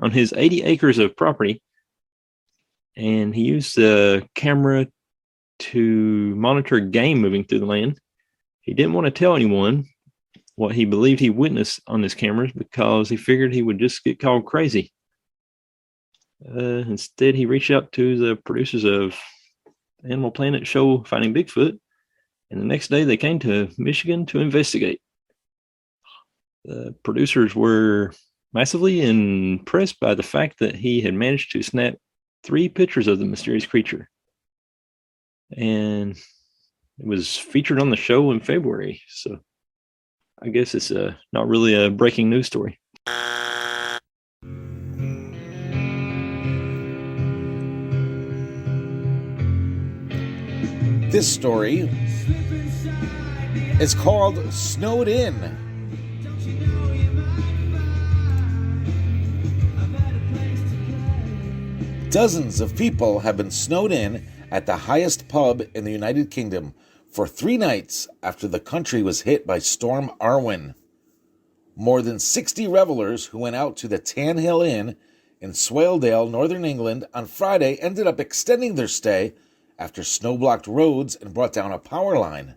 on his 80 acres of property, and he used the camera to monitor game moving through the land. He didn't want to tell anyone what he believed he witnessed on his cameras because he figured he would just get called crazy. Instead, he reached out to the producers of the Animal Planet show Finding Bigfoot, and the next day they came to Michigan to investigate. The producers were massively impressed by the fact that he had managed to snap 3 pictures of the mysterious creature. And it was featured on the show in February. So I guess it's not really a breaking news story. This story is called Snowed In. Dozens of people have been snowed in at the highest pub in the United Kingdom for 3 nights after the country was hit by Storm Arwen. More than 60 revelers who went out to the Tan Hill Inn in Swaledale, Northern England on Friday ended up extending their stay after snow blocked roads and brought down a power line,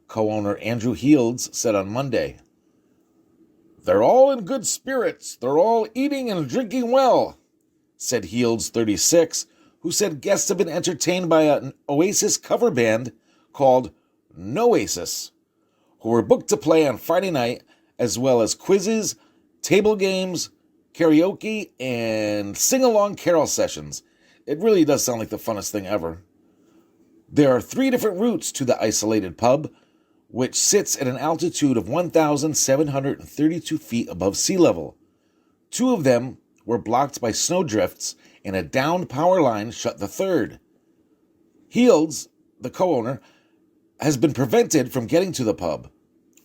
co-owner Andrew Healds said on Monday. "They're all in good spirits. They're all eating and drinking well," said Healds, 36, who said guests have been entertained by an Oasis cover band called Noasis, who were booked to play on Friday night, as well as quizzes, table games, karaoke, and sing-along carol sessions. It really does sound like the funnest thing ever. There are 3 different routes to the isolated pub, which sits at an altitude of 1,732 feet above sea level. 2 of them were blocked by snowdrifts, and a downed power line shut the third. Healds, the co-owner, has been prevented from getting to the pub.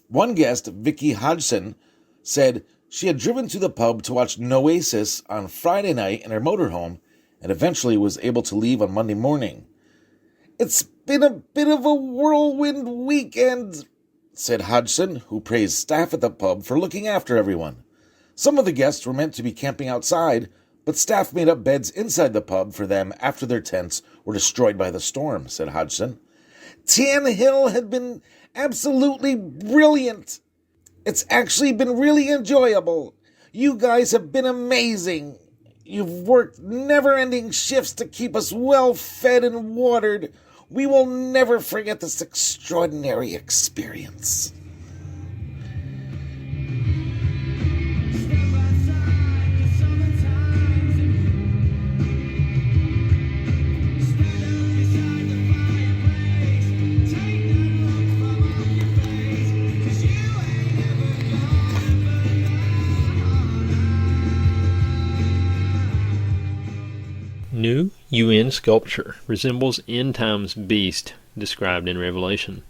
One guest, Vicky Hodgson, said she had driven to the pub to watch Noasis on Friday night in her motorhome and eventually was able to leave on Monday morning. "It's been a bit of a whirlwind weekend," said Hodgson, who praised staff at the pub for looking after everyone. Some of the guests were meant to be camping outside, but staff made up beds inside the pub for them after their tents were destroyed by the storm, said Hodgson. "Tan Hill had been absolutely brilliant. It's actually been really enjoyable. You guys have been amazing. You've worked never-ending shifts to keep us well fed and watered. We will never forget this extraordinary experience." New UN sculpture resembles end times beast described in Revelation.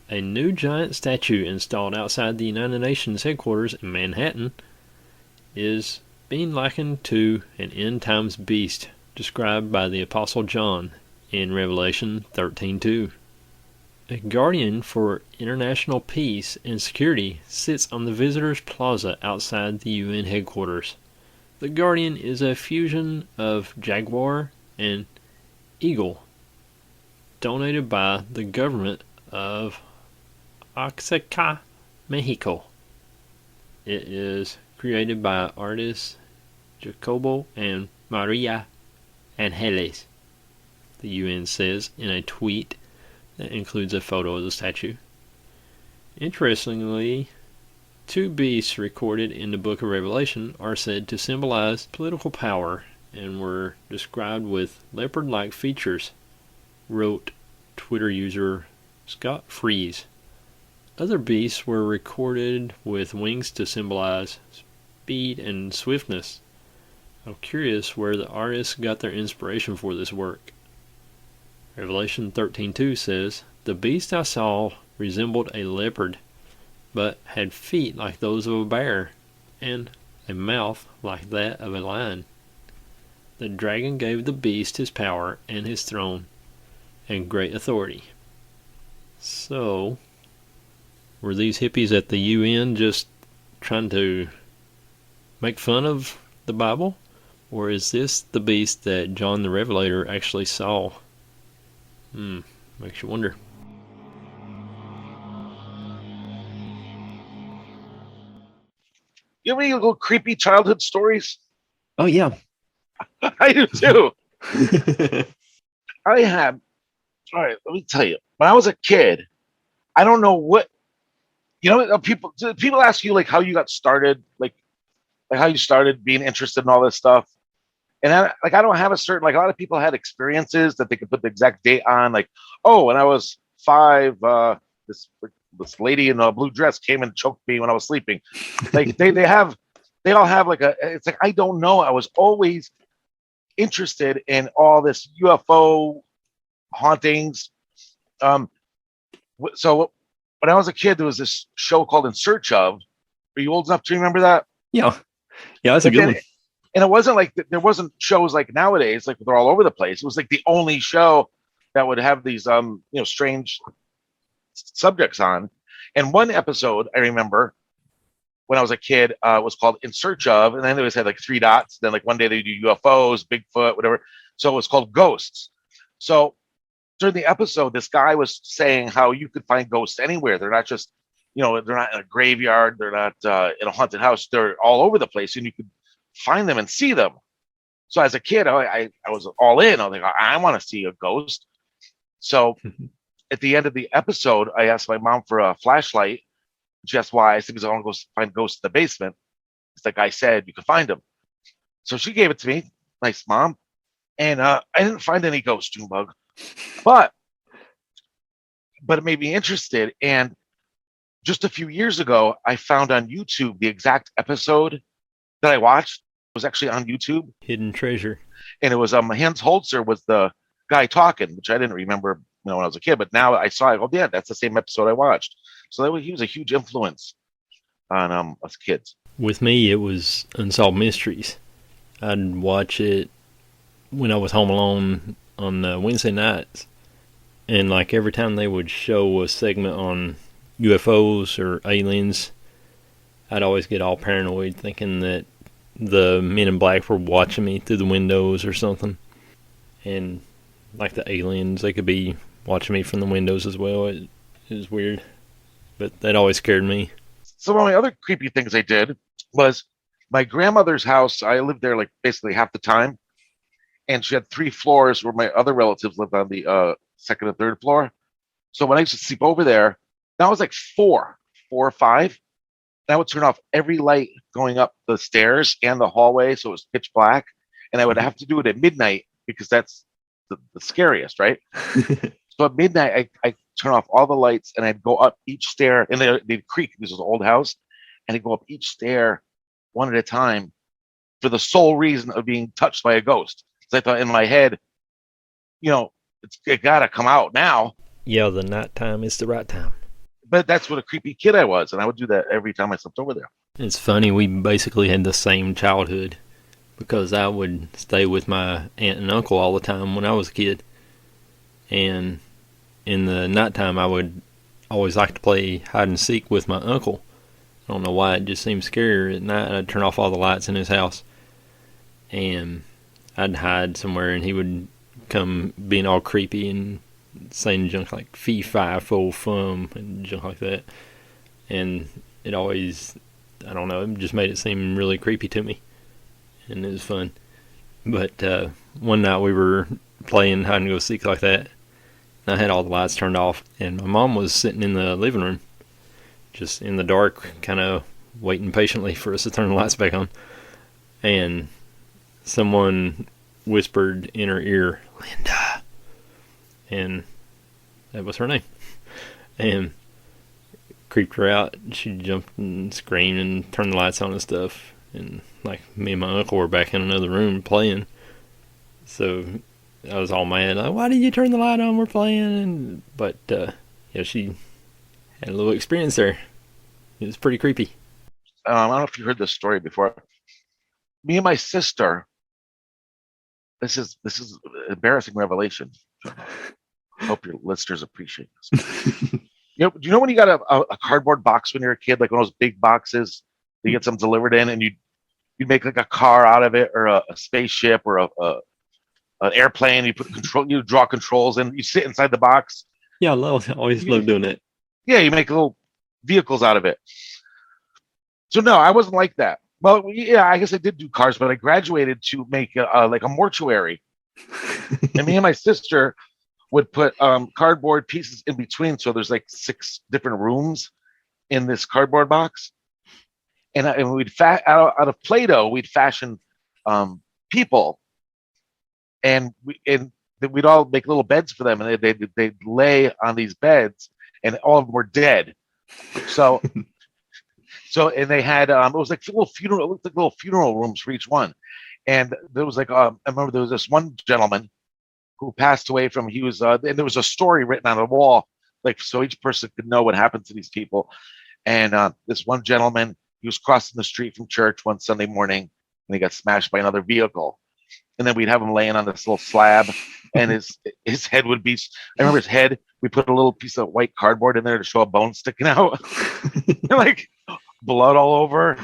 A new giant statue installed outside the United Nations headquarters in Manhattan is being likened to an end times beast described by the Apostle John in Revelation 13:2. A guardian for international peace and security sits on the visitors' plaza outside the UN headquarters. The Guardian is a fusion of jaguar and eagle, donated by the government of Oaxaca, Mexico. It is created by artists Jacobo and Maria Angeles, the UN says in a tweet that includes a photo of the statue. Interestingly, 2 beasts recorded in the book of Revelation are said to symbolize political power and were described with leopard-like features, wrote Twitter user Scott Freeze. Other beasts were recorded with wings to symbolize speed and swiftness. I'm curious where the artists got their inspiration for this work. Revelation 13:2 says, "The beast I saw resembled a leopard, but had feet like those of a bear, and a mouth like that of a lion. The dragon gave the beast his power and his throne and great authority." So, were these hippies at the UN just trying to make fun of the Bible? Or is this the beast that John the Revelator actually saw? Makes you wonder. You have any little creepy childhood stories? Oh, yeah. I do too. I have. All right, let me tell you. When I was a kid, I don't know what people ask you like how you got started, like how you started being interested in all this stuff. And I don't have a certain, like, a lot of people had experiences that they could put the exact date on. Like, oh, when I was 5, this lady in a blue dress came and choked me when I was sleeping. Like they all have like it's like, I don't know. I was always interested in all this UFO hauntings. So when I was a kid, there was this show called In Search Of. Are you old enough to remember that? Yeah. Yeah, that's a good one. And it wasn't like there wasn't shows like nowadays, like they're all over the place. It was like the only show that would have these strange subjects on. And one episode I remember when I was a kid was called In Search Of, and then they always had like 3 dots. Then like one day they do UFOs, Bigfoot, whatever. So it was called Ghosts. So during the episode, this guy was saying how you could find ghosts anywhere. They're not just, they're not in a graveyard. They're not in a haunted house. They're all over the place, and you could find them and see them. So as a kid, I was all in. I was like, I want to see a ghost. So at the end of the episode, I asked my mom for a flashlight. She asked why. I said, because I want to go find ghosts in the basement. It's like I said, you could find them. So she gave it to me. Nice, Mom. And I didn't find any ghosts, Junebug. But it made me interested. And just a few years ago, I found on YouTube the exact episode that I watched. It was actually on YouTube. Hidden treasure. And it was Hans Holzer was the guy talking, which I didn't remember when I was a kid. But now I saw it. Oh, yeah, that's the same episode I watched. So he was a huge influence on us kids. With me, it was Unsolved Mysteries. I'd watch it when I was home alone on Wednesday nights. And like every time they would show a segment on UFOs or aliens, I'd always get all paranoid thinking that the men in black were watching me through the windows or something. And like the aliens, they could be watching me from the windows as well. It was weird. But that always scared me. So one of my other creepy things I did was my grandmother's house. I lived there like basically half the time. And she had 3 floors where my other relatives lived on the 2nd and 3rd floor. So when I used to sleep over there, that was like 4 or 5. And I would turn off every light going up the stairs and the hallway, so it was pitch black. And I would have to do it at midnight because that's the scariest, right? So at midnight, I turn off all the lights and I'd go up each stair, and they'd creak. This was an old house, and I'd go up each stair one at a time for the sole reason of being touched by a ghost. Because I thought in my head, it gotta come out now. Yeah, the nighttime is the right time. But that's what a creepy kid I was, and I would do that every time I slept over there. It's funny, we basically had the same childhood because I would stay with my aunt and uncle all the time when I was a kid. And in the nighttime, I would always like to play hide and seek with my uncle. I don't know why, it just seemed scarier at night. I'd turn off all the lights in his house, and I'd hide somewhere, and he would come being all creepy and saying junk like fee fi fo fum and junk like that. And it always, I don't know, it just made it seem really creepy to me, and it was fun. But one night we were playing hide and go seek like that, and I had all the lights turned off, and my mom was sitting in the living room just in the dark, kind of waiting patiently for us to turn the lights back on. And someone whispered in her ear, Linda. And that was her name. And creeped her out. She jumped and screamed and turned the lights on and stuff. And like me and my uncle were back in another room playing. So I was all mad. Like, why did you turn the light on? We're playing. But she had a little experience there. It was pretty creepy. I don't know if you heard this story before. Me and my sister. This is an embarrassing revelation. I hope your listeners appreciate this. Do you know when you got a cardboard box when you're a kid, like one of those big boxes, you get something delivered in, and you'd you'd make like a car out of it, or a spaceship, or an airplane. You draw controls, and you sit inside the box. Yeah, always love doing that. Yeah, you make little vehicles out of it. So no, I wasn't like that. Well, yeah, I guess I did do cars, but I graduated to make like a mortuary. And me and my sister would put cardboard pieces in between. So there's like 6 different rooms in this cardboard box. And we'd out of Play-Doh, we'd fashion people. And we'd all make little beds for them. And they'd lay on these beds, and all of them were dead. So and they had it was like little funeral, it looked like little funeral rooms for each one. And there was like I remember there was this one gentleman who passed away from, he was and there was a story written on the wall, like so each person could know what happened to these people. And this one gentleman, he was crossing the street from church one Sunday morning, and he got smashed by another vehicle. And then we'd have him laying on this little slab, and his head would be, I remember his head, we put a little piece of white cardboard in there to show a bone sticking out. Like blood all over.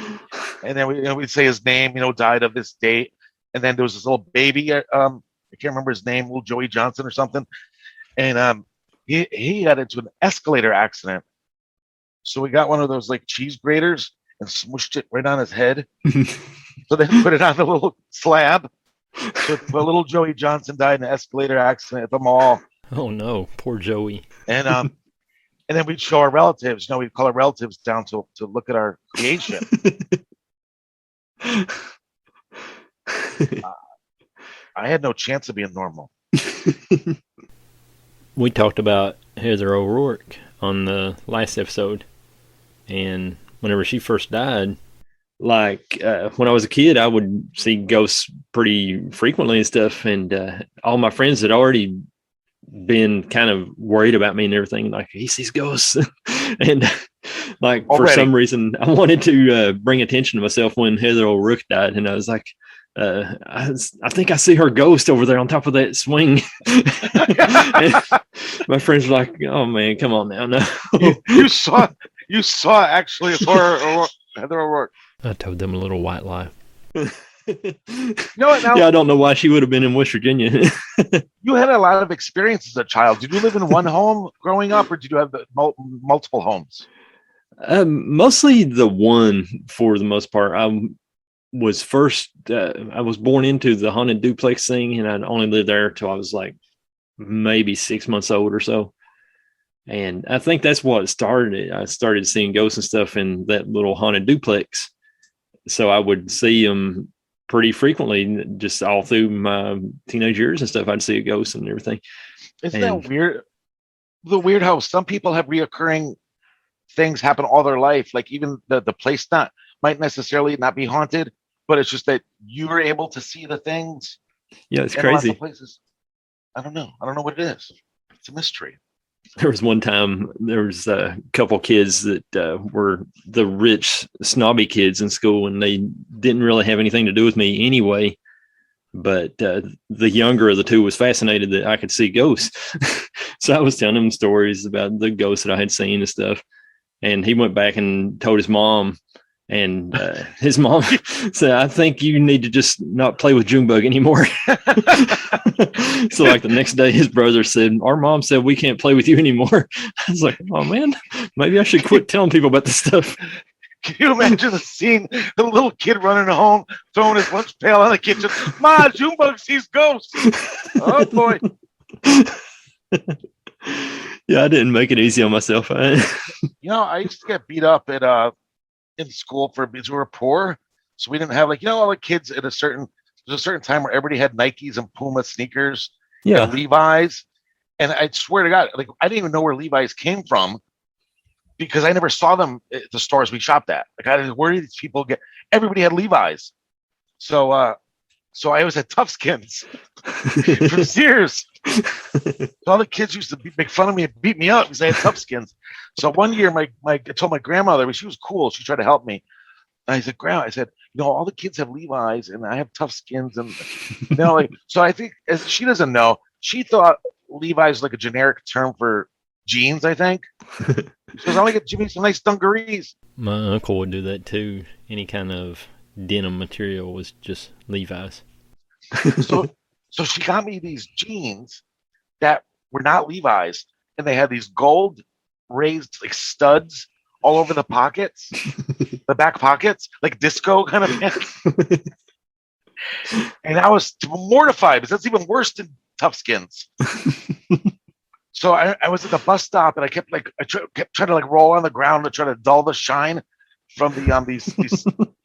And then we'd say his name, died of this date. And then there was this little baby, I can't remember his name, little Joey Johnson or something. And he got into an escalator accident. So we got one of those like cheese graters and smushed it right on his head. So they put it on the little slab. So the little Joey Johnson died in an escalator accident at the mall. Oh no, poor Joey. And then we'd show our relatives. We'd call our relatives down to look at our creation. I had no chance of being normal. We talked about Heather O'Rourke on the last episode, and whenever she first died, like when I was a kid, I would see ghosts pretty frequently and stuff, and all my friends had already been kind of worried about me and everything, like he sees ghosts. And like for some reason I wanted to bring attention to myself when Heather O'Rourke died, and I was like, I think I see her ghost over there on top of that swing. My friends were like, oh man, come on now. No. you saw actually Heather O'Rourke. I told them a little white lie. Now, yeah, I don't know why she would have been in West Virginia. You had a lot of experience as a child. Did you live in one home growing up, or did you have multiple homes? Mostly the one, for the most part. I was born into the Haunted Duplex thing, and I only lived there till I was like maybe 6 months old or so. And I think that's what started it. I started seeing ghosts and stuff in that little Haunted Duplex. So I would see them pretty frequently, just all through my teenage years and stuff. I'd see a ghost and everything. Isn't that weird? The weird how some people have reoccurring things happen all their life. Like even the place might necessarily not be haunted, but it's just that you were able to see the things. Yeah, it's crazy. Places. I don't know what it is. It's a mystery. There was one time there was a couple kids that were the rich snobby kids in school, and they didn't really have anything to do with me anyway. But the younger of the two was fascinated that I could see ghosts. So I was telling him stories about the ghosts that I had seen and stuff. And he went back and told his mom, and his mom said, I think you need to just not play with Junebug anymore. So like the next day, his brother said, our mom said we can't play with you anymore. I was like, oh man, maybe I should quit telling people about this stuff. Can you imagine the scene? The little kid running home, throwing his lunch pail in the kitchen. Ma, Junebug sees ghosts. Oh boy. Yeah, I didn't make it easy on myself. I used to get beat up at in school because we were poor, so we didn't have all the kids at a certain time where everybody had Nikes and Puma sneakers, and Levi's, and I swear to God, I didn't even know where Levi's came from because I never saw them at the stores we shopped at. Where did these people get? Everybody had Levi's, so I always had Toughskins for Sears. So all the kids used to make fun of me and beat me up because I had Toughskins. So one year, I told my grandmother, she was cool. She tried to help me. And I said, Grandma, all the kids have Levi's and I have Toughskins, and so I think as she doesn't know, she thought Levi's was like a generic term for jeans. I think she goes, I want to get Jimmy some nice dungarees. My uncle would do that too. Any kind of denim material was just Levi's. So she got me these jeans that were not Levi's, and they had these gold raised like studs all over the pockets, the back pockets, like disco kind of thing. And I was mortified because that's even worse than tough skins. So I was at the bus stop and I kept kept trying to like roll on the ground to try to dull the shine from the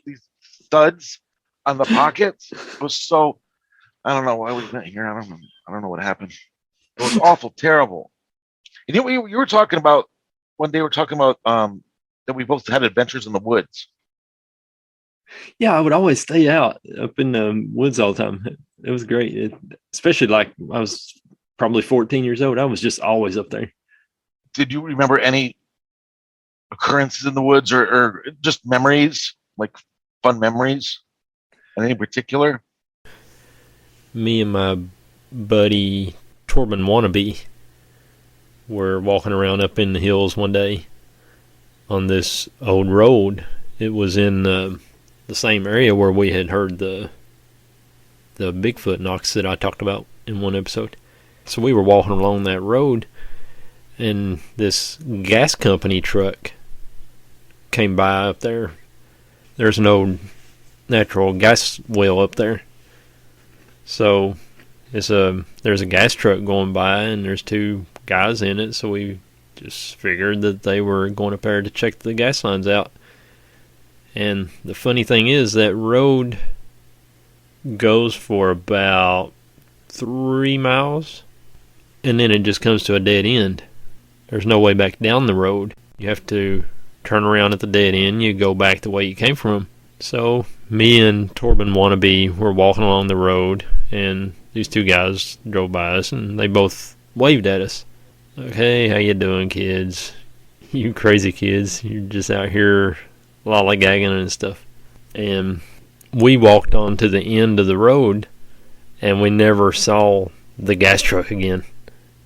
these studs on the pockets. It was so, I don't know why we went here. I don't know what happened. It was awful, terrible. And you were talking about when they were talking about that we both had adventures in the woods. Yeah, I would always stay out up in the woods all the time. It was great, especially like I was probably 14 years old. I was just always up there. Did you remember any occurrences in the woods or just memories, like fun memories? Any particular? Me and my buddy Torben Wannabe were walking around up in the hills one day on this old road. It was in the same area where we had heard the Bigfoot knocks that I talked about in one episode. So we were walking along that road, and this gas company truck came by up there. There's an old natural gas well up there. So there's a gas truck going by, and there's two guys in it, so we just figured that they were going up there to check the gas lines out. And the funny thing is that road goes for about 3 miles, and then it just comes to a dead end. There's no way back down the road. You have to turn around at the dead end. You go back the way you came from. So me and Torben Wannabe were walking along the road, and these two guys drove by us, and they both waved at us. Like, hey, how you doing, kids? You crazy kids. You're just out here lollygagging and stuff. And we walked on to the end of the road, and we never saw the gas truck again.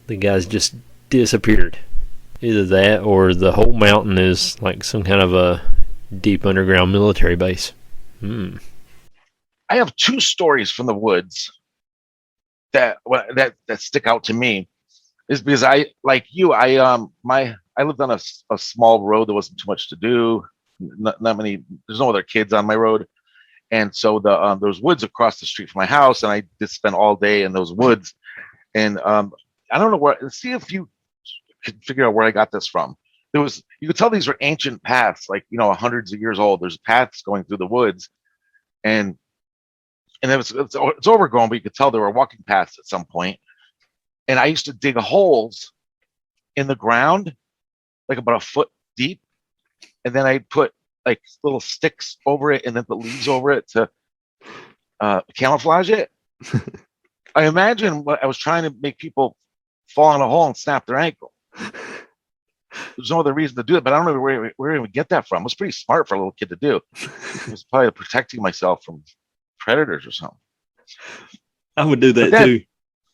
The guys just disappeared. Either that or the whole mountain is like some kind of a deep underground military base. I have two stories from the woods that stick out to me. Is because I, like you, I lived on a small road. There wasn't too much to do. Not many. There's no other kids on my road, and so there was woods across the street from my house, and I just spent all day in those woods. And I don't know where. Let's see if you could figure out where I got this from. You could tell these were ancient paths, like hundreds of years old. There's paths going through the woods, and it's overgrown, but you could tell there were walking paths at some point. And I used to dig holes in the ground, like about a foot deep, and then I put like little sticks over it and then put leaves over it to camouflage it. I imagine I was trying to make people fall in a hole and snap their ankle. There's no other reason to do it, but I don't know where I would get that from. It was pretty smart for a little kid to do. It was probably protecting myself from predators or something. I would do that too.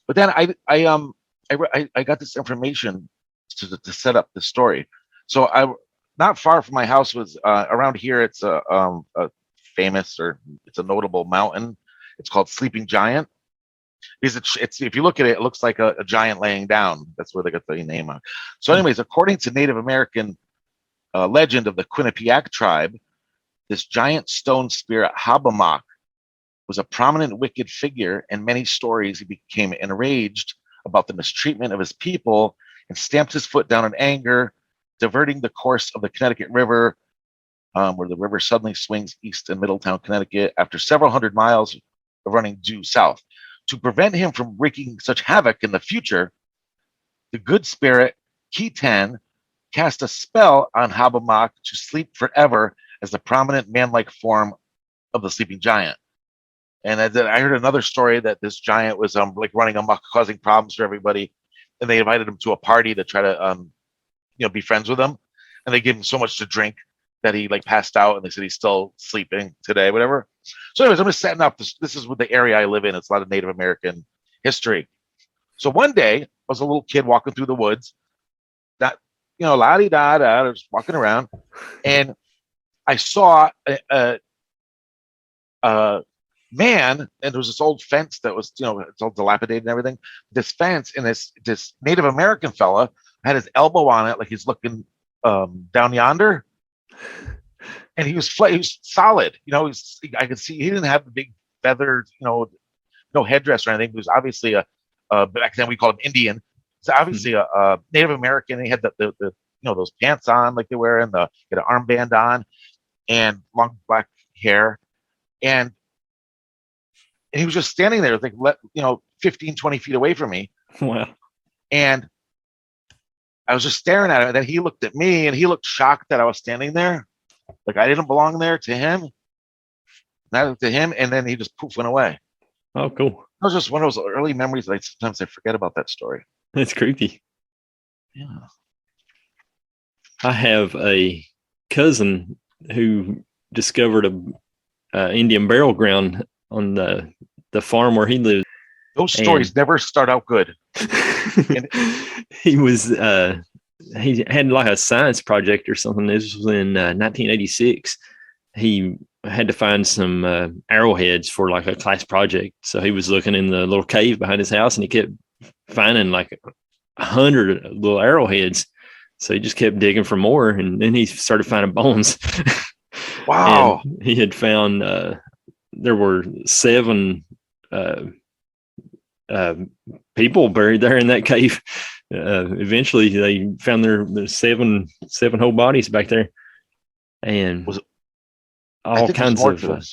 But then I got this information to set up the story. So not far from my house was around here. It's a famous, or it's a notable mountain. It's called Sleeping Giant. Because it's if you look at it, it looks like a giant laying down. That's where they got the name on. So, anyways, according to Native American legend of the Quinnipiac tribe, this giant stone spirit Habamak was a prominent wicked figure. In many stories, he became enraged about the mistreatment of his people and stamped his foot down in anger, diverting the course of the Connecticut River, where the river suddenly swings east in Middletown, Connecticut, after several hundred miles of running due south. To prevent him from wreaking such havoc in the future, the good spirit Ketan cast a spell on Habamak to sleep forever as the prominent man-like form of the sleeping giant. And I heard another story that this giant was like running amok, causing problems for everybody, and they invited him to a party to try to be friends with him, and they gave him so much to drink that he like passed out, and they said he's still sleeping today, whatever. So anyways, I'm just setting up this is what the area I live in. It's a lot of Native American history. So one day I was a little kid walking through the woods, that la-di-da-da, just walking around, and I saw man, and there was this old fence that was, it's all dilapidated and everything. This fence, and this Native American fella had his elbow on it, like he's looking down yonder, and he was solid. I could see he didn't have the big feathered, no headdress or anything. He was obviously back then we called him Indian. He's obviously a Native American. He had the those pants on like they wear, and he had an armband on, and long black hair, and he was just standing there, like 15, 20 feet away from me. Wow. And I was just staring at him, and then he looked at me, and he looked shocked that I was standing there, like I didn't belong there to him. And I looked at him, and then he just poof went away. Oh, cool. It was just one of those early memories that sometimes I forget about that story. That's creepy. Yeah. I have a cousin who discovered a Indian burial ground on the farm where he lived. Those stories never start out good. He was he had like a science project or something. This was in 1986. He had to find some arrowheads for like a class project. So he was looking in the little cave behind his house, and he kept finding like 100 little arrowheads. So he just kept digging for more, and then he started finding bones. Wow. And he had found there were 7 people buried there in that cave. Eventually they found their 7 whole bodies back there, and all kinds of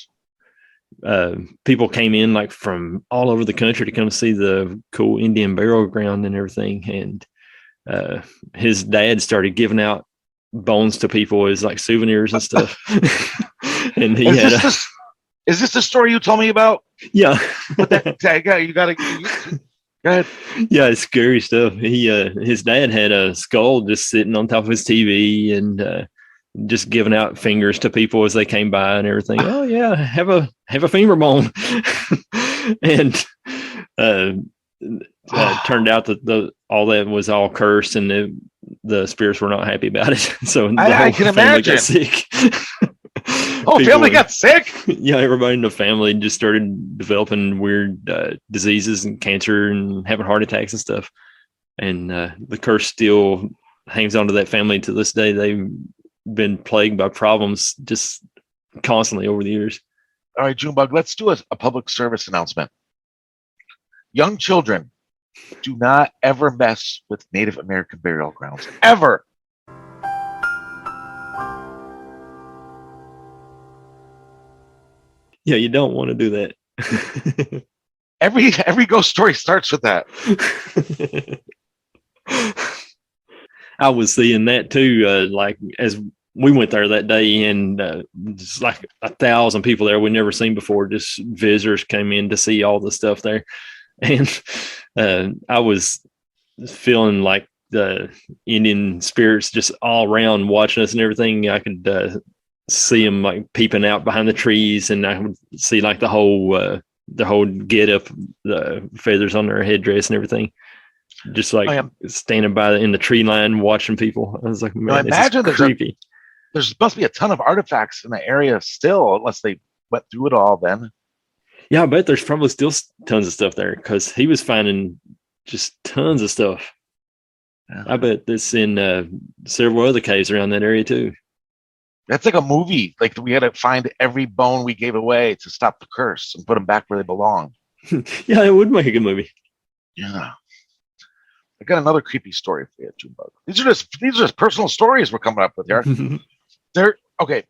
people came in like from all over the country to come see the cool Indian burial ground and everything. And his dad started giving out bones to people as like souvenirs and stuff. And he is this the story you told me about? Yeah. But you gotta go ahead. Yeah, it's scary stuff. His dad had a skull just sitting on top of his TV, and just giving out fingers to people as they came by and everything. Oh yeah, have a femur bone. And turned out that all that was all cursed, and the spirits were not happy about it. So I can imagine. Got sick. Family got sick. Yeah, everybody in the family just started developing weird diseases and cancer and having heart attacks and stuff. And the curse still hangs on to that family to this day. They've been plagued by problems just constantly over the years. All right, Junebug, let's do a public service announcement. Young children, do not ever mess with Native American burial grounds. Ever. Yeah, you don't want to do that. Every ghost story starts with that. I was seeing that too. Like as we went there that day, and just like 1,000 people there we'd never seen before. Just visitors came in to see all the stuff there, and I was feeling like the Indian spirits just all around watching us and everything. I could see them like peeping out behind the trees, and I would see like the whole get up, the feathers on their headdress and everything, just like standing by in the tree line watching people. I was like, man, imagine this is creepy. There's supposed to be a ton of artifacts in the area still, unless they went through it all then. Yeah, I bet there's probably still tons of stuff there, because he was finding just tons of stuff. Yeah. I bet that's in several other caves around that area too. That's like a movie. Like we had to find every bone we gave away to stop the curse and put them back where they belong. Yeah, it would make a good movie. Yeah. I got another creepy story for you, Junebug. These are just personal stories we're coming up with here. They're okay.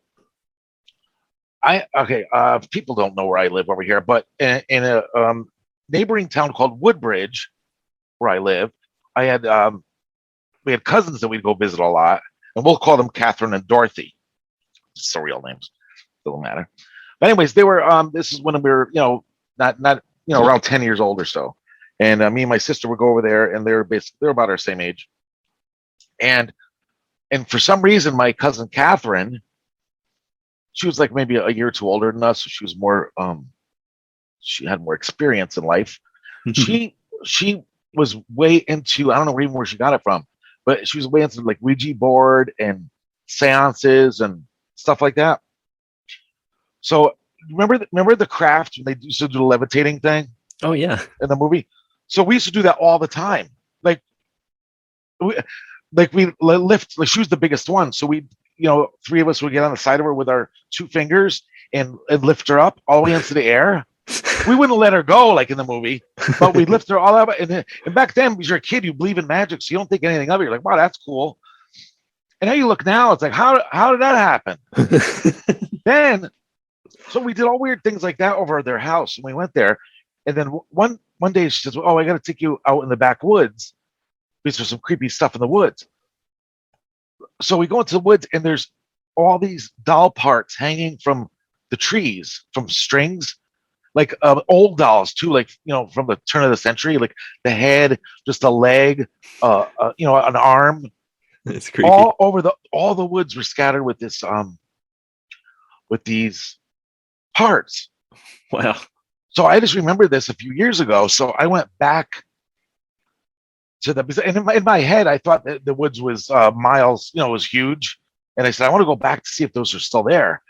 People don't know where I live over here, but in a neighboring town called Woodbridge, where I live, we had cousins that we'd go visit a lot, and we'll call them Catherine and Dorothy. It's real names, doesn't matter. But anyways, they were. This is when we were, not around 10 years old or so, and me and my sister would go over there, and they're about our same age, and for some reason, my cousin Catherine, she was like maybe a year or two older than us, so she was more. She had more experience in life. She was way into, I don't know even where she got it from, but she was way into like Ouija board and seances and stuff like that. So remember the Craft when they used to do the levitating thing Oh yeah. in the movie? So we used to do that all the time. We lift. Like she was the biggest one, so we, three of us would get on the side of her with our two fingers and lift her up all the way into the air. We wouldn't let her go like in the movie, but we'd lift her all up. And back then, because you're a kid, you believe in magic, so you don't think anything of it. You're like, wow, that's cool. And now you look now, it's like, how did that happen? Then, so we did all weird things like that over at their house, and we went there. And then one day she says, "Oh, I got to take you out in the backwoods because there's some creepy stuff in the woods." So we go into the woods, and there's all these doll parts hanging from the trees, from strings, like old dolls too, like from the turn of the century, like the head, just a leg, an arm. It's creepy. All over all the woods were scattered with this with these parts. Wow. So I just remember this a few years ago. So I went back to and in my head, I thought that the woods was miles, was huge. And I said, I want to go back to see if those are still there.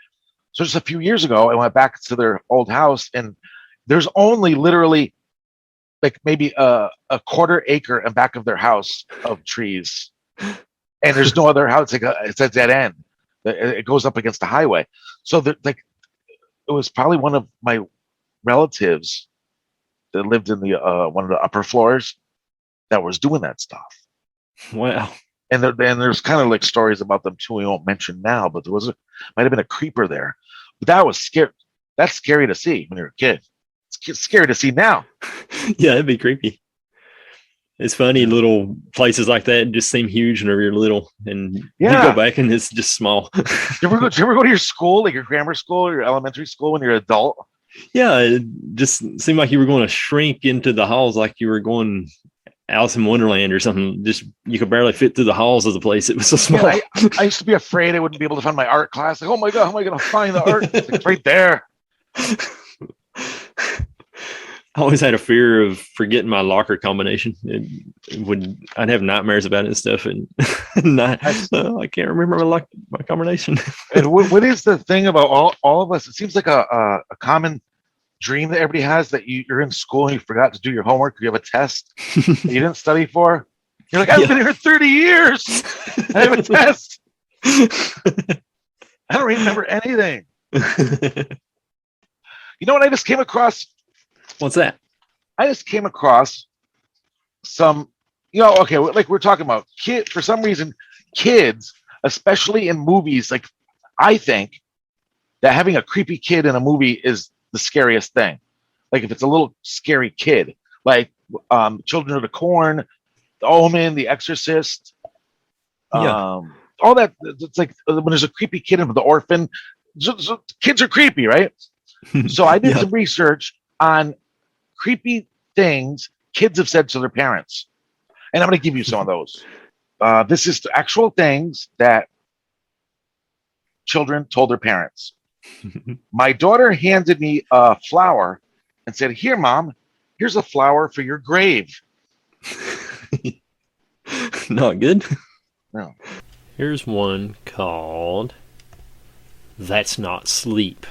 So just a few years ago, I went back to their old house, and there's only literally like maybe a quarter acre in back of their house of trees. And there's no other house. It's a dead end. It goes up against the highway. So it was probably one of my relatives that lived in the one of the upper floors that was doing that stuff. Wow. And there's kind of like stories about them too. We won't mention now, but might have been a creeper there. But that was scary. That's scary to see when you're a kid. It's scary to see now. Yeah, it'd be creepy. It's funny, little places like that just seem huge whenever you're little, and you go back and it's just small. Did you ever go to your school, like your grammar school or your elementary school, when you're an adult? Yeah, it just seemed like you were going to shrink into the halls, like you were going Alice in Wonderland or something. Just you could barely fit through the halls of the place. It was so small. Yeah, I used to be afraid I wouldn't be able to find my art class. Like, oh my god, how am I going to find the art? It's right there. I always had a fear of forgetting my locker combination. I'd have nightmares about it and stuff, and I can't remember my combination. And what is the thing about all of us? It seems like a common dream that everybody has, that you're in school and you forgot to do your homework. You have a test that you didn't study for. You're like, I've been here 30 years. I have a test. I don't remember anything. You know what I just came across? What's that? I just came across some, okay, like we're talking about for some reason, kids, especially in movies, like I think that having a creepy kid in a movie is the scariest thing. Like if it's a little scary kid, like Children of the Corn, the Omen, The Exorcist, all that. It's like when there's a creepy kid in The Orphan, so kids are creepy, right? So I did some research on creepy things kids have said to their parents, and I'm going to give you some of those. This is the actual things that children told their parents. My daughter handed me a flower and said, "Here, Mom, here's a flower for your grave." Not good. No. Here's one called "That's Not Sleep."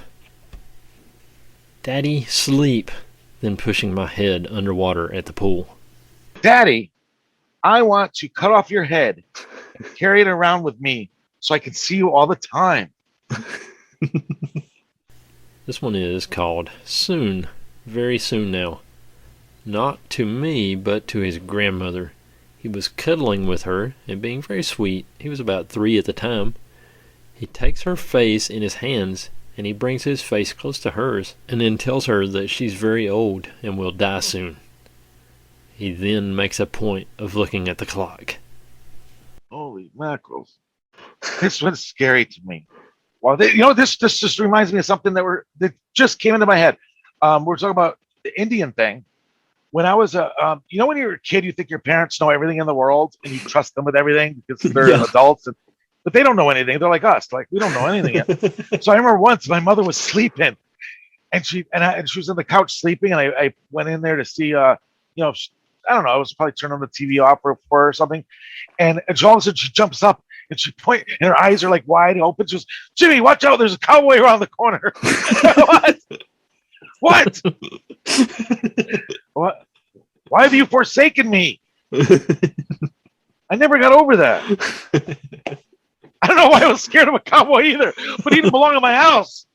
Daddy, sleep. Then pushing my head underwater at the pool. Daddy, I want to cut off your head and carry it around with me so I can see you all the time. This one is called Soon. Very soon now. Not to me, but to his grandmother. He was cuddling with her and being very sweet. He was about 3 at the time. He takes her face in his hands, and he brings his face close to hers, and then tells her that she's very old and will die soon. He then makes a point of looking at the clock. Holy mackerels. This was scary to me. Well, this just reminds me of something that just came into my head. We're talking about the Indian thing. When I was when you're a kid, you think your parents know everything in the world, and you trust them with everything because they're adults, but they don't know anything. They're like us. Like, we don't know anything yet. So I remember once my mother was sleeping, and she was on the couch sleeping, and I went in there to see, I don't know, I was probably turning the TV off for her or something. And all of a sudden she jumps up And she point, and her eyes are like wide open. She goes, Jimmy, watch out! There's a cowboy around the corner. What? What? What? Why have you forsaken me? I never got over that. I don't know why I was scared of a cowboy either, but he didn't belong in my house.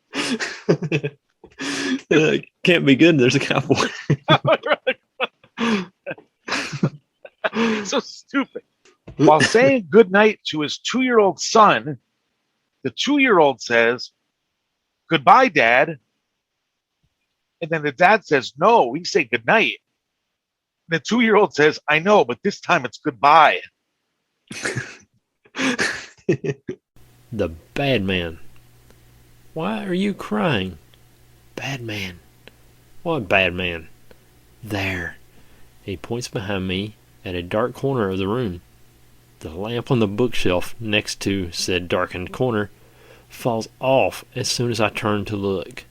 Can't be good. There's a cowboy. So stupid. While saying goodnight to his 2-year-old son, the 2-year-old says, "Goodbye, Dad." And then the dad says, "No, we say goodnight." And the 2-year-old says, "I know, but this time it's goodbye." The bad man. Why are you crying? Bad man. What bad man? There. He points behind me at a dark corner of the room. The lamp on the bookshelf next to said darkened corner falls off as soon as I turn to look.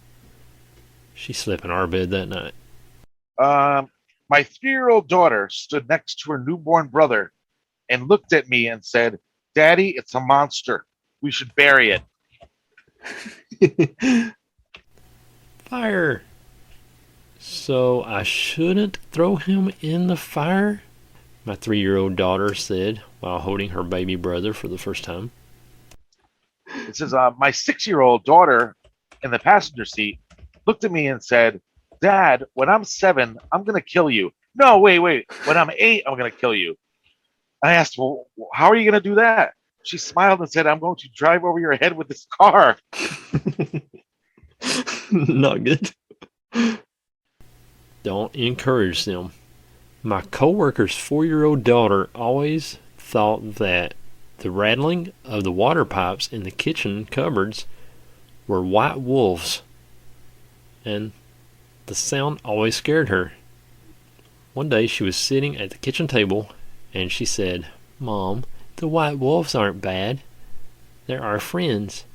She slept in our bed that night. My 3-year-old daughter stood next to her newborn brother and looked at me and said, "Daddy, it's a monster. We should bury it." Fire! So I shouldn't throw him in the fire? My 3-year-old daughter said while holding her baby brother for the first time. It says, my 6-year-old daughter in the passenger seat looked at me and said, "Dad, when I'm 7, I'm going to kill you." "No, wait. When I'm 8, I'm going to kill you." I asked, "Well, how are you going to do that?" She smiled and said, "I'm going to drive over your head with this car." Not good. Don't encourage them. My coworker's 4-year-old daughter always thought that the rattling of the water pipes in the kitchen cupboards were white wolves, and the sound always scared her. One day she was sitting at the kitchen table and she said, "Mom, the white wolves aren't bad. They're our friends."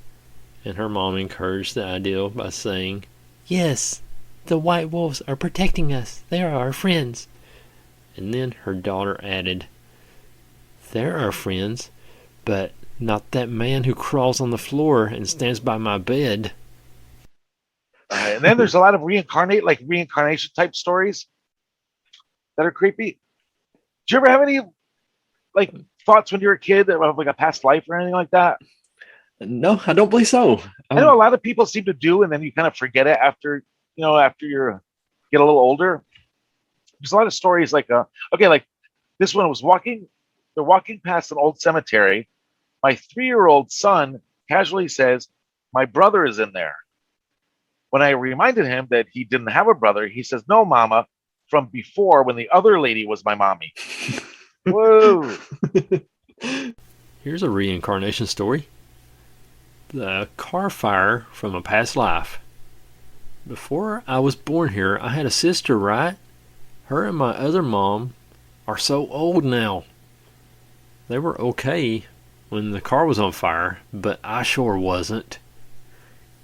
And her mom encouraged the idea by saying, "Yes, the white wolves are protecting us. They are our friends." And then her daughter added, "They're our friends, but not that man who crawls on the floor and stands by my bed." And then there's a lot of reincarnation type stories that are creepy. Did you ever have any thoughts when you were a kid of a past life or anything like that? No, I don't believe so. I know a lot of people seem to do, and then you kind of forget it after you get a little older. There's a lot of stories like this one was they're walking past an old cemetery. My 3-year-old son casually says, "My brother is in there." When I reminded him that he didn't have a brother, he says, "No, Mama, from before when the other lady was my mommy." Whoa. Here's a reincarnation story. The car fire from a past life. Before I was born here, I had a sister, right? Her and my other mom are so old now. They were okay when the car was on fire, but I sure wasn't.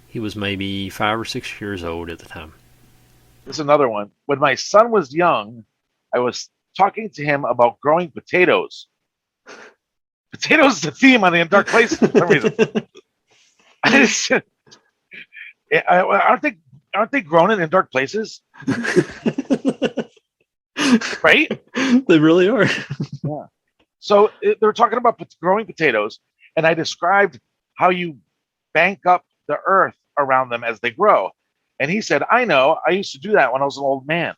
He was maybe 5 or 6 years old at the time. There's another one. When my son was young, I was talking to him about growing potatoes. Potatoes is the theme on the Dark Place for some reason. Aren't they grown in dark places? Right? They really are. Yeah. So they were talking about growing potatoes, and I described how you bank up the earth around them as they grow. And he said, "I know. I used to do that when I was an old man."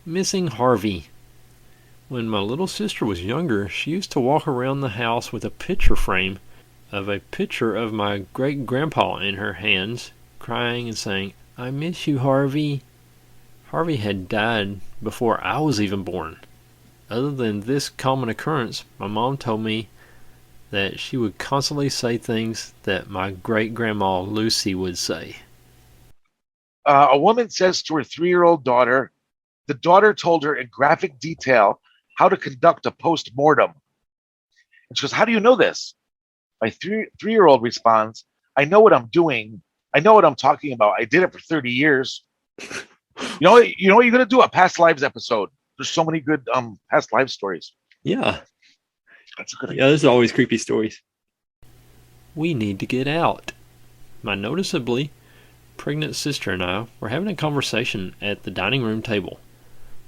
Missing Harvey. When my little sister was younger, she used to walk around the house with a picture frame of a picture of my great-grandpa in her hands, crying and saying, "I miss you, Harvey." Harvey had died before I was even born. Other than this common occurrence, my mom told me that she would constantly say things that my great-grandma Lucy would say. A woman says to her 3-year-old daughter, the daughter told her in graphic detail how to conduct a post-mortem. And she goes, "How do you know this?" My 3-year-old responds, "I know what I'm doing. I know what I'm talking about. I did it for 30 years. You know what you're going to do? A past lives episode. There's so many good past life stories. Yeah. That's a good Yeah, idea. there's always creepy stories. We need to get out. My noticeably pregnant sister and I were having a conversation at the dining room table.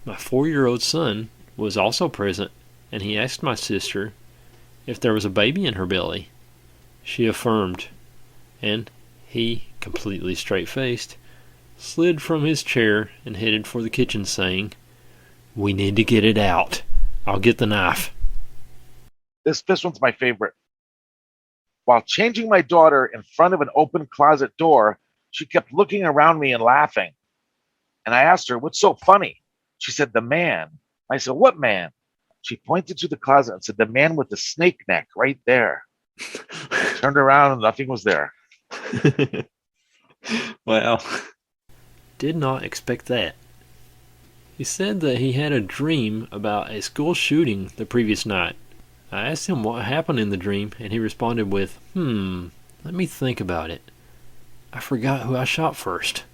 My 4-year-old son was also present, and he asked my sister if there was a baby in her belly. She affirmed, and he, completely straight-faced, slid from his chair and headed for the kitchen, saying, "We need to get it out. I'll get the knife." This one's my favorite. While changing my daughter in front of an open closet door, she kept looking around me and laughing. And I asked her, "What's so funny?" She said, "The man." I said, "What man?" She pointed to the closet and said, "The man with the snake neck right there." Turned around and nothing was there. Wow. Did not expect that. He said that he had a dream about a school shooting the previous night. I asked him what happened in the dream, and he responded with, let me think about it. I forgot who I shot first.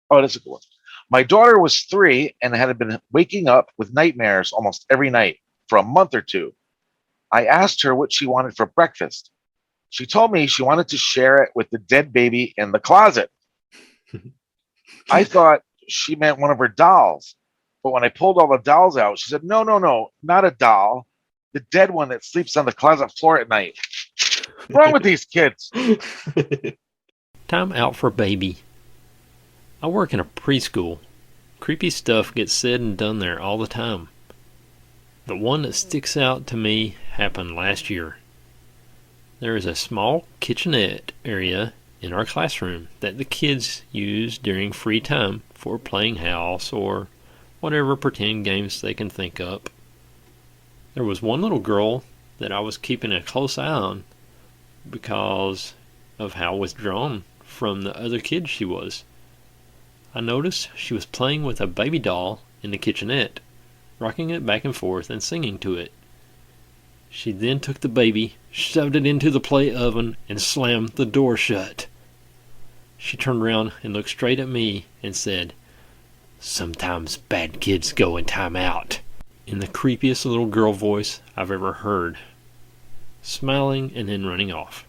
Oh, that's a good one. My daughter was 3 and had been waking up with nightmares almost every night for a month or two. I asked her what she wanted for breakfast. She told me she wanted to share it with the dead baby in the closet. I thought she meant one of her dolls. But when I pulled all the dolls out, she said, no, not a doll. The dead one that sleeps on the closet floor at night. What's wrong with these kids? Time out for baby. I work in a preschool. Creepy stuff gets said and done there all the time. The one that sticks out to me happened last year. There is a small kitchenette area in our classroom that the kids use during free time for playing house or whatever pretend games they can think up. There was one little girl that I was keeping a close eye on because of how withdrawn from the other kids she was. I noticed she was playing with a baby doll in the kitchenette, rocking it back and forth and singing to it. She then took the baby, shoved it into the play oven, and slammed the door shut. She turned around and looked straight at me and said, "Sometimes bad kids go in time out," in the creepiest little girl voice I've ever heard, smiling and then running off.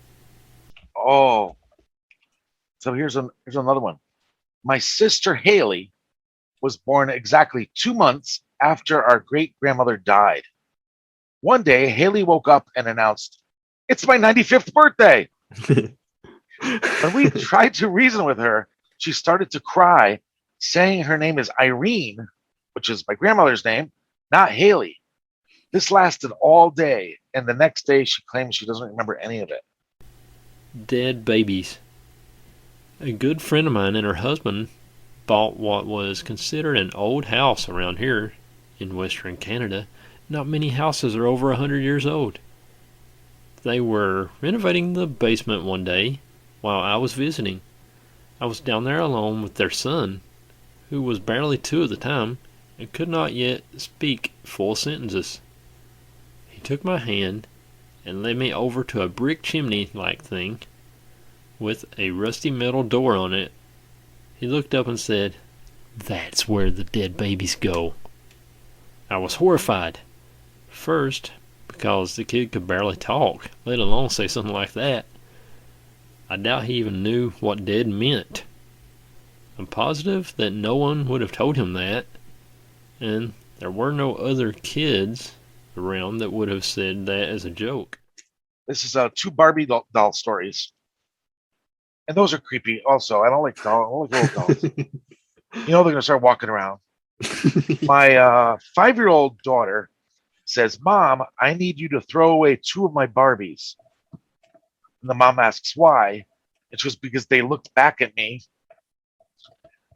Oh, so here's another one. My sister Haley was born exactly 2 months after our great-grandmother died. One day, Haley woke up and announced, "It's my 95th birthday." When we tried to reason with her, she started to cry, saying her name is Irene, which is my grandmother's name, not Haley. This lasted all day, and the next day she claims she doesn't remember any of it. Dead babies. A good friend of mine and her husband bought what was considered an old house around here in Western Canada. Not many houses are over 100 years old. They were renovating the basement one day while I was visiting. I was down there alone with their son, who was barely 2 at the time and could not yet speak full sentences. He took my hand and led me over to a brick chimney-like thing with a rusty metal door on it. He looked up and said, "That's where the dead babies go." I was horrified. First, because the kid could barely talk, let alone say something like that. I doubt he even knew what dead meant. I'm positive that no one would have told him that, and there were no other kids around that would have said that as a joke. This is 2 Barbie doll stories. And those are creepy also. I don't like little dolls. They're going to start walking around. My 5-year-old daughter says, "Mom, I need you to throw away 2 of my Barbies." And the mom asks why. It's just because they looked back at me.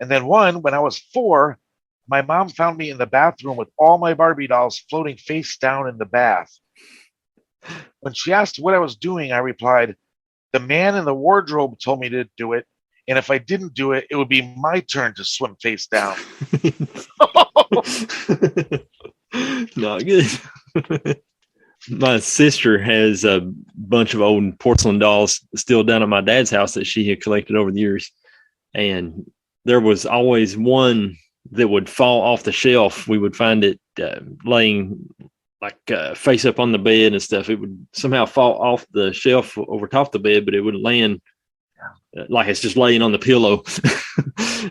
And then one, when I was 4, my mom found me in the bathroom with all my Barbie dolls floating face down in the bath. When she asked what I was doing, I replied, "The man in the wardrobe told me to do it, and if I didn't do it, it would be my turn to swim face down." Not good. My sister has a bunch of old porcelain dolls still down at my dad's house that she had collected over the years. And there was always one that would fall off the shelf. We would find it laying face up on the bed and stuff. It would somehow fall off the shelf over top the bed, but it wouldn't land like it's just laying on the pillow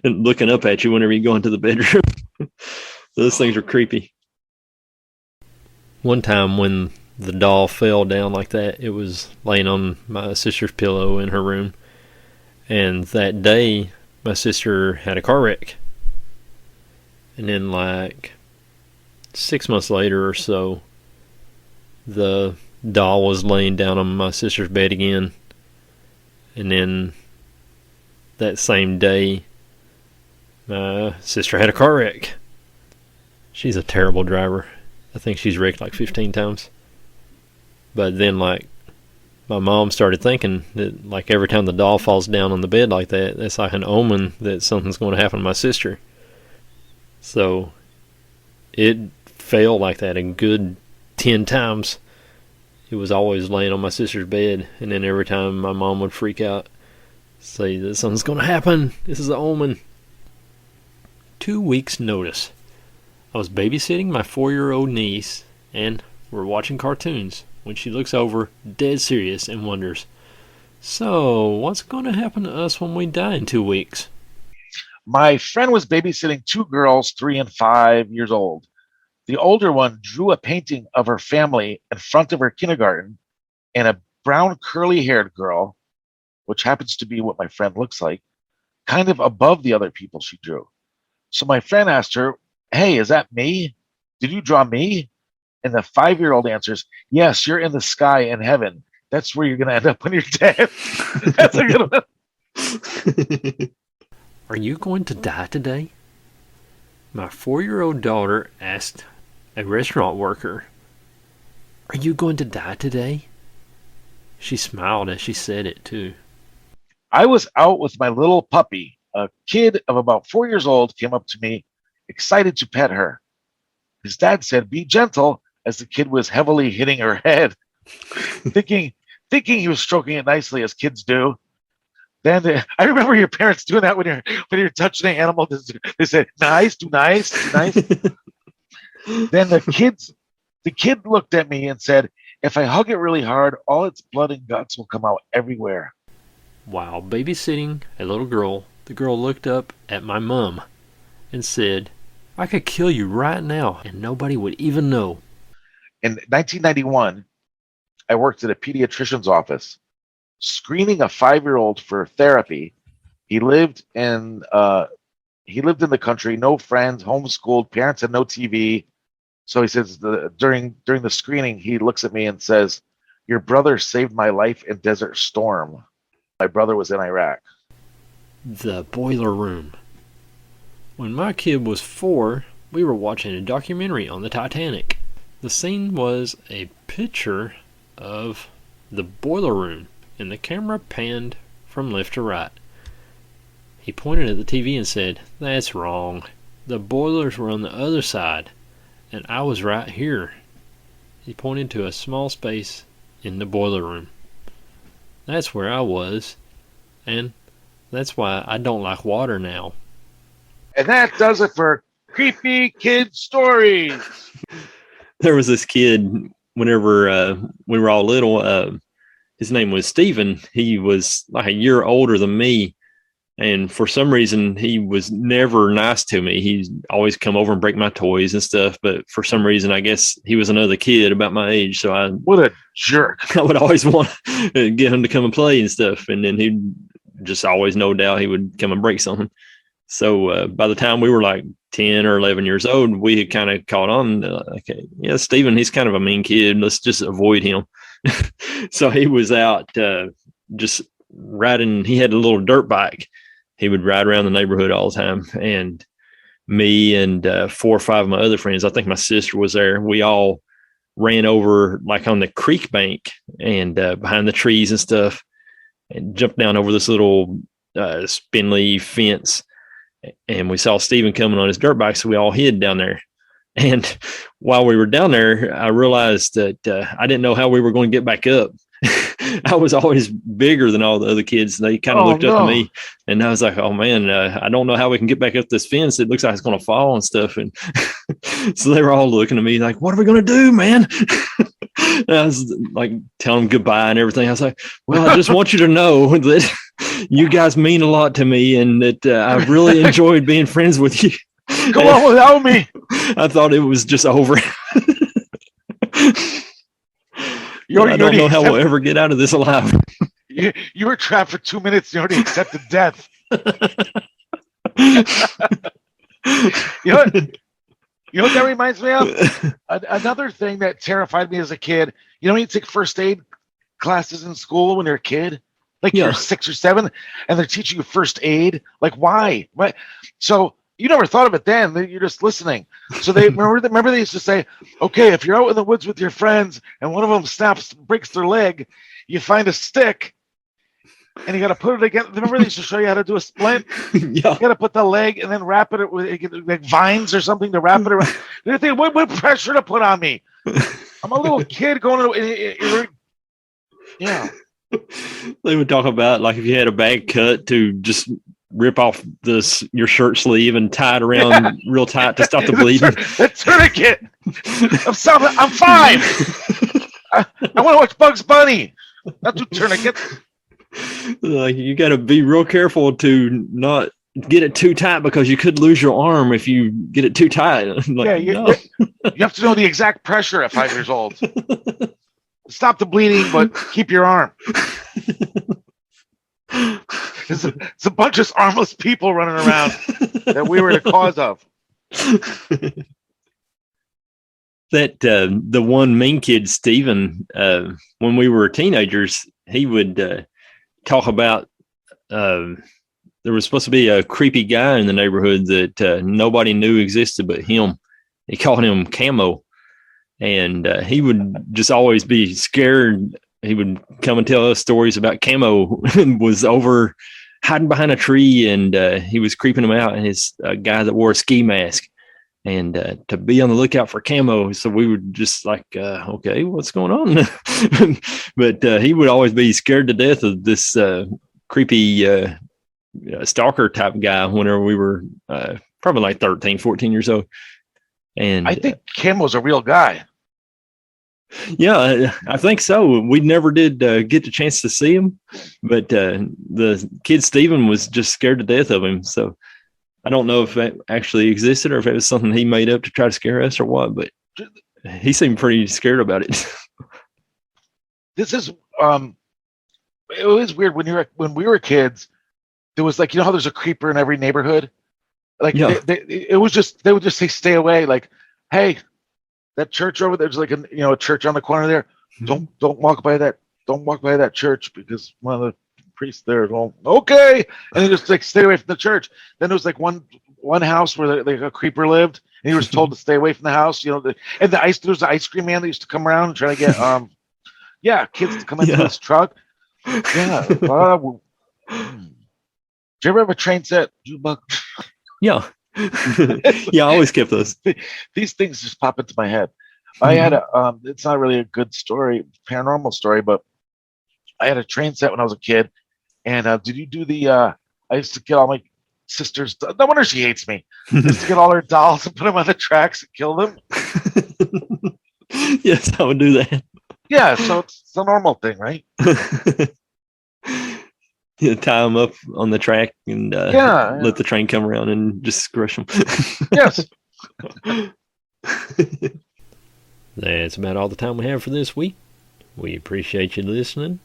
and looking up at you whenever you go into the bedroom. Those things are creepy. One time when the doll fell down like that, it was laying on my sister's pillow in her room. And that day, my sister had a car wreck. And then 6 months later or so, the doll was laying down on my sister's bed again. And then that same day, my sister had a car wreck. She's a terrible driver. I think she's wrecked 15 times. But then my mom started thinking that every time the doll falls down on the bed like that, that's like an omen that something's going to happen to my sister. So it fell like that a good 10 times. It was always laying on my sister's bed, and then every time my mom would freak out, say that something's going to happen. This is an omen. 2 weeks notice. I was babysitting my 4-year-old niece, and we're watching cartoons when she looks over, dead serious, and wonders, "So, what's going to happen to us when we die in 2 weeks?" My friend was babysitting 2 girls, 3 and 5 years old. The older one drew a painting of her family in front of her kindergarten, and a brown curly-haired girl, which happens to be what my friend looks like, kind of above the other people she drew. So my friend asked her, "Hey, is that me? Did you draw me?" And the 5-year-old answers, "Yes, you're in the sky in heaven. That's where you're going to end up when you're dead." That's a good one. Are you going to die today? My 4-year-old daughter asked a restaurant worker, "Are you going to die today?" She smiled as she said it, too. I was out with my little puppy. A kid of about 4 years old came up to me, excited to pet her. His dad said, "Be gentle," as the kid was heavily hitting her head, thinking he was stroking it nicely, as kids do. Then I remember your parents doing that when you're touching an animal. They said, "Nice, do nice, do nice." Then the kid looked at me and said, "If I hug it really hard, all its blood and guts will come out everywhere." While babysitting a little girl, the girl looked up at my mom and said, "I could kill you right now and nobody would even know." In 1991, I worked at a pediatrician's office, screening a 5-year-old for therapy. He lived in the country, no friends, homeschooled, parents had no TV. So he says during the screening, he looks at me and says, "Your brother saved my life in Desert Storm." My brother was in Iraq. The boiler room. When my kid was 4, we were watching a documentary on the Titanic. The scene was a picture of the boiler room, and the camera panned from left to right. He pointed at the TV and said, "That's wrong. The boilers were on the other side, and I was right here." He pointed to a small space in the boiler room. That's where I was, and that's why I don't like water now. And that does it for Creepy Kid Stories. There was this kid, whenever we were all little, his name was Steven. He was like a year older than me. And for some reason, he was never nice to me. He'd always come over and break my toys and stuff. But for some reason, I guess he was another kid about my age. So What a jerk. I would always want to get him to come and play and stuff. And then he'd just always, no doubt, he would come and break something. So by the time we were like 10 or 11 years old, we had kind of caught on. Okay, yeah, Steven, he's kind of a mean kid. Let's just avoid him. So he was out just riding. He had a little dirt bike. He would ride around the neighborhood all the time. And me and 4 or 5 of my other friends, I think my sister was there, we all ran over like on the creek bank and behind the trees and stuff and jumped down over this little spindly fence. And we saw Steven coming on his dirt bike, so we all hid down there. And while we were down there, I realized that I didn't know how we were going to get back up. I was always bigger than all the other kids. They kind of looked up to me, and I was like, "Oh man, I don't know how we can get back up this fence. It looks like it's going to fall and stuff." And so they were all looking at me like, "What are we going to do, man?" And I was like, telling them goodbye and everything. I was like, "Well, I just want you to know that you guys mean a lot to me, and that I've really enjoyed being friends with you." Go on without me. I thought it was just over. I don't know how we'll ever get out of this alive. You were trapped for 2 minutes. You already accepted death. You know what that reminds me of? Another thing that terrified me as a kid. You know when you take first aid classes in school when you're a kid? Like you're 6 or 7, and they're teaching you first aid? Like, why? Right? So you never thought of it then. You're just listening. So they remember they used to say, okay, if you're out in the woods with your friends and one of them breaks their leg, you find a stick and you got to put it again. Remember they used to show you how to do a splint? You got to put the leg and then wrap it with like vines or something to wrap it around. They think, what pressure to put on me? I'm a little kid going to... Yeah. They would talk about like if you had a bad cut to just rip off your shirt sleeve and tie it around real tight to stop the bleeding. The tourniquet. I'm fine. I want to watch Bugs Bunny. Not do tourniquets. Like you got to be real careful to not get it too tight because you could lose your arm if you get it too tight. Like, you have to know the exact pressure at 5 years old. Stop the bleeding, but keep your arm. It's a bunch of armless people running around that we were the cause of. That the one mean kid, Steven, when we were teenagers, he would talk about there was supposed to be a creepy guy in the neighborhood that nobody knew existed but him. He called him Camo, and he would just always be scared. He would come and tell us stories about Camo was over hiding behind a tree, and he was creeping him out, and his guy that wore a ski mask, and to be on the lookout for Camo. So we were just like, okay, what's going on? But he would always be scared to death of this creepy stalker type guy whenever we were probably like 13, 14 years old. And I think Camo's a real guy. Yeah, I think so. We never did get the chance to see him, but the kid Steven was just scared to death of him. So I don't know if that actually existed or if it was something he made up to try to scare us or what, but he seemed pretty scared about it. This is it was weird when we were kids. There was like, you know how there's a creeper in every neighborhood? Like they would just say stay away. Like, hey, that church over there's like a church on the corner there. Don't walk by that. Don't walk by that church because one of the priests there. Okay, and they just like stay away from the church. Then there was like one house where like a creeper lived, and he was told to stay away from the house. There was the ice cream man that used to come around and try to get kids to come into his truck. Yeah. Did you ever have a train set, jukebox? Yeah. Yeah, I always kept those. These things just pop into my head. I had it's not really a good story, paranormal story, but I had a train set when I was a kid. And did you do I used to get all my sister's, no wonder she hates me. I used to get all her dolls and put them on the tracks and kill them. Yes, I would do that. Yeah, so it's a normal thing, right? Tie them up on the track and let the train come around and just crush them. Yes. That's about all the time we have for this week. We appreciate you listening.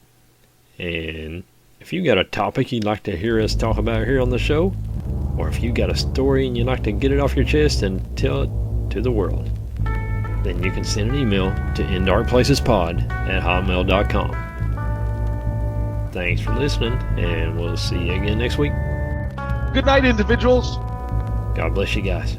And if you got a topic you'd like to hear us talk about here on the show, or if you got a story and you'd like to get it off your chest and tell it to the world, then you can send an email to indarkplacespod@hotmail.com. Thanks for listening, and we'll see you again next week. Good night, individuals. God bless you guys.